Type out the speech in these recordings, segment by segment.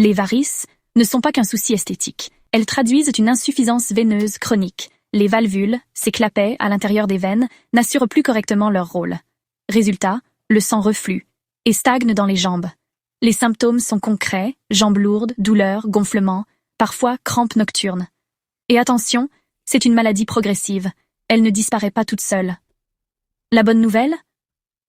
Les varices ne sont pas qu'un souci esthétique. Elles traduisent une insuffisance veineuse chronique. Les valvules, ces clapets à l'intérieur des veines, n'assurent plus correctement leur rôle. Résultat, le sang reflue et stagne dans les jambes. Les symptômes sont concrets, jambes lourdes, douleurs, gonflements, parfois crampes nocturnes. Et attention, c'est une maladie progressive. Elle ne disparaît pas toute seule. La bonne nouvelle ?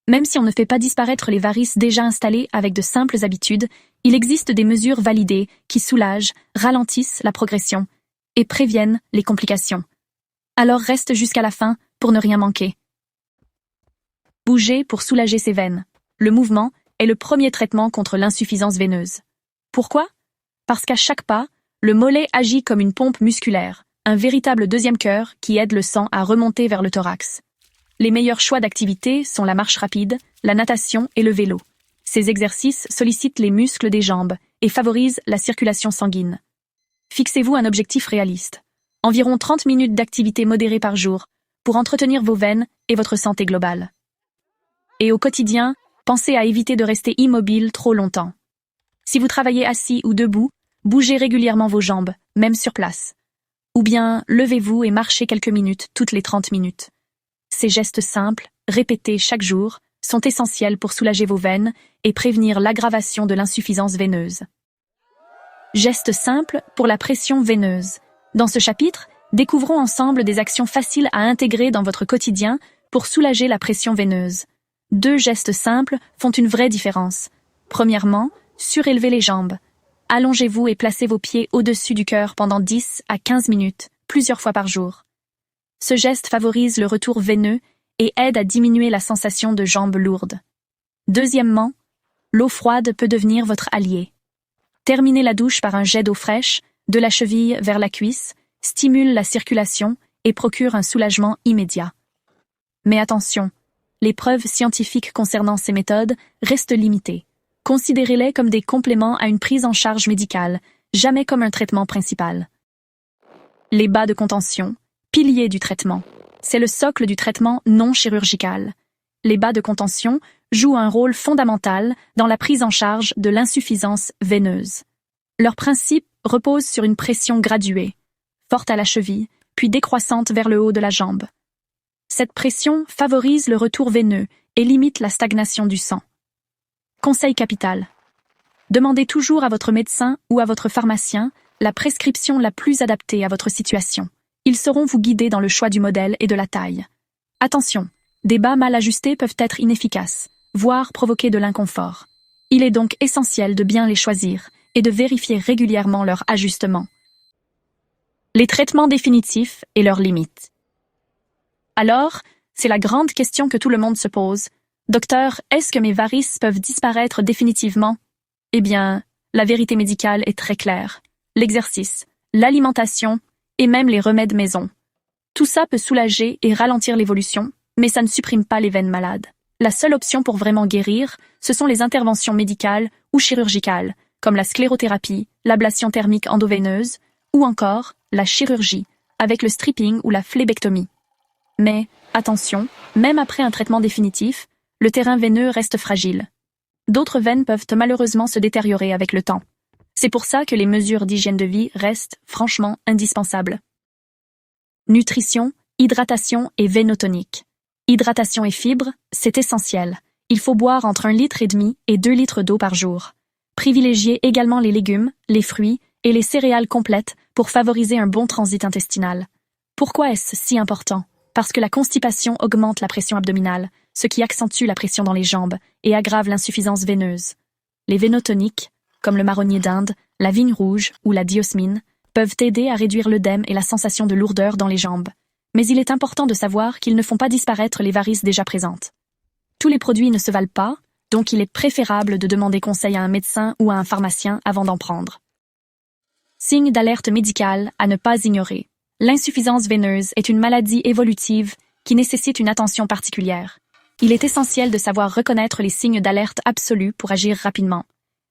Même si on ne fait pas disparaître les varices déjà installées avec de simples habitudes, il existe des mesures validées qui soulagent, ralentissent la progression et préviennent les complications. Alors reste jusqu'à la fin pour ne rien manquer. Bouger pour soulager ses veines. Le mouvement est le premier traitement contre l'insuffisance veineuse. Pourquoi ? Parce qu'à chaque pas, le mollet agit comme une pompe musculaire, un véritable deuxième cœur qui aide le sang à remonter vers le thorax. Les meilleurs choix d'activité sont la marche rapide, la natation et le vélo. Ces exercices sollicitent les muscles des jambes et favorisent la circulation sanguine. Fixez-vous un objectif réaliste. Environ 30 minutes d'activité modérée par jour pour entretenir vos veines et votre santé globale. Et au quotidien, pensez à éviter de rester immobile trop longtemps. Si vous travaillez assis ou debout, bougez régulièrement vos jambes, même sur place. Ou bien, levez-vous et marchez quelques minutes toutes les 30 minutes. Ces gestes simples, répétés chaque jour, sont essentiels pour soulager vos veines et prévenir l'aggravation de l'insuffisance veineuse. Gestes simples pour la pression veineuse. Dans ce chapitre, découvrons ensemble des actions faciles à intégrer dans votre quotidien pour soulager la pression veineuse. 2 gestes simples font une vraie différence. Premièrement, surélevez les jambes. Allongez-vous et placez vos pieds au-dessus du cœur pendant 10 à 15 minutes, plusieurs fois par jour. Ce geste favorise le retour veineux et aide à diminuer la sensation de jambes lourdes. Deuxièmement, l'eau froide peut devenir votre allié. Terminez la douche par un jet d'eau fraîche, de la cheville vers la cuisse, stimule la circulation et procure un soulagement immédiat. Mais attention, les preuves scientifiques concernant ces méthodes restent limitées. Considérez-les comme des compléments à une prise en charge médicale, jamais comme un traitement principal. Les bas de contention, pilier du traitement. C'est le socle du traitement non chirurgical. Les bas de contention jouent un rôle fondamental dans la prise en charge de l'insuffisance veineuse. Leur principe repose sur une pression graduée, forte à la cheville, puis décroissante vers le haut de la jambe. Cette pression favorise le retour veineux et limite la stagnation du sang. Conseil capital. Demandez toujours à votre médecin ou à votre pharmacien la prescription la plus adaptée à votre situation. Ils sauront vous guider dans le choix du modèle et de la taille. Attention, des bas mal ajustés peuvent être inefficaces, voire provoquer de l'inconfort. Il est donc essentiel de bien les choisir et de vérifier régulièrement leur ajustement. Les traitements définitifs et leurs limites. Alors, c'est la grande question que tout le monde se pose. Docteur, est-ce que mes varices peuvent disparaître définitivement ? Eh bien, la vérité médicale est très claire. L'exercice, l'alimentation et même les remèdes maison. Tout ça peut soulager et ralentir l'évolution, mais ça ne supprime pas les veines malades. La seule option pour vraiment guérir, ce sont les interventions médicales ou chirurgicales, comme la sclérothérapie, l'ablation thermique endoveineuse, ou encore la chirurgie, avec le stripping ou la phlébectomie. Mais, attention, même après un traitement définitif, le terrain veineux reste fragile. D'autres veines peuvent malheureusement se détériorer avec le temps. C'est pour ça que les mesures d'hygiène de vie restent franchement indispensables. Nutrition, hydratation et vénotonique. Hydratation et fibres, c'est essentiel. Il faut boire entre 1,5 litre et 2 litres d'eau par jour. Privilégiez également les légumes, les fruits et les céréales complètes pour favoriser un bon transit intestinal. Pourquoi est-ce si important ? Parce que la constipation augmente la pression abdominale, ce qui accentue la pression dans les jambes et aggrave l'insuffisance veineuse. Les vénotoniques, comme le marronnier d'Inde, la vigne rouge ou la diosmine, peuvent aider à réduire l'œdème et la sensation de lourdeur dans les jambes. Mais il est important de savoir qu'ils ne font pas disparaître les varices déjà présentes. Tous les produits ne se valent pas, donc il est préférable de demander conseil à un médecin ou à un pharmacien avant d'en prendre. Signes d'alerte médicale à ne pas ignorer. L'insuffisance veineuse est une maladie évolutive qui nécessite une attention particulière. Il est essentiel de savoir reconnaître les signes d'alerte absolue pour agir rapidement.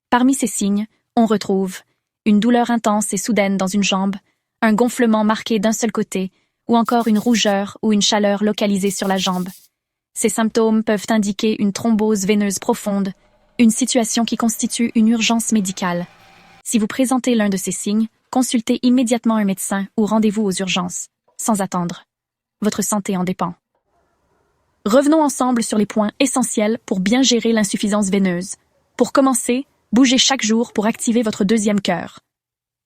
Parmi ces signes, on retrouve une douleur intense et soudaine dans une jambe, un gonflement marqué d'un seul côté, ou encore une rougeur ou une chaleur localisée sur la jambe. Ces symptômes peuvent indiquer une thrombose veineuse profonde, une situation qui constitue une urgence médicale. Si vous présentez l'un de ces signes, consultez immédiatement un médecin ou rendez-vous aux urgences, sans attendre. Votre santé en dépend. Revenons ensemble sur les points essentiels pour bien gérer l'insuffisance veineuse. Pour commencer, bougez chaque jour pour activer votre deuxième cœur.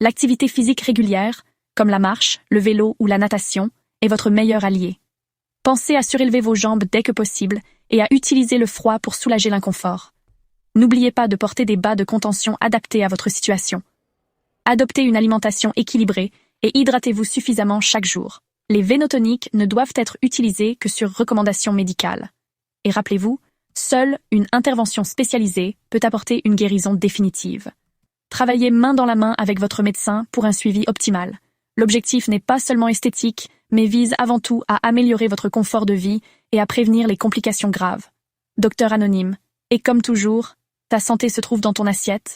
L'activité physique régulière, comme la marche, le vélo ou la natation, est votre meilleur allié. Pensez à surélever vos jambes dès que possible et à utiliser le froid pour soulager l'inconfort. N'oubliez pas de porter des bas de contention adaptés à votre situation. Adoptez une alimentation équilibrée et hydratez-vous suffisamment chaque jour. Les vénotoniques ne doivent être utilisés que sur recommandation médicale. Et rappelez-vous, seule une intervention spécialisée peut apporter une guérison définitive. Travaillez main dans la main avec votre médecin pour un suivi optimal. L'objectif n'est pas seulement esthétique, mais vise avant tout à améliorer votre confort de vie et à prévenir les complications graves. Docteur Anonyme, et comme toujours, ta santé se trouve dans ton assiette.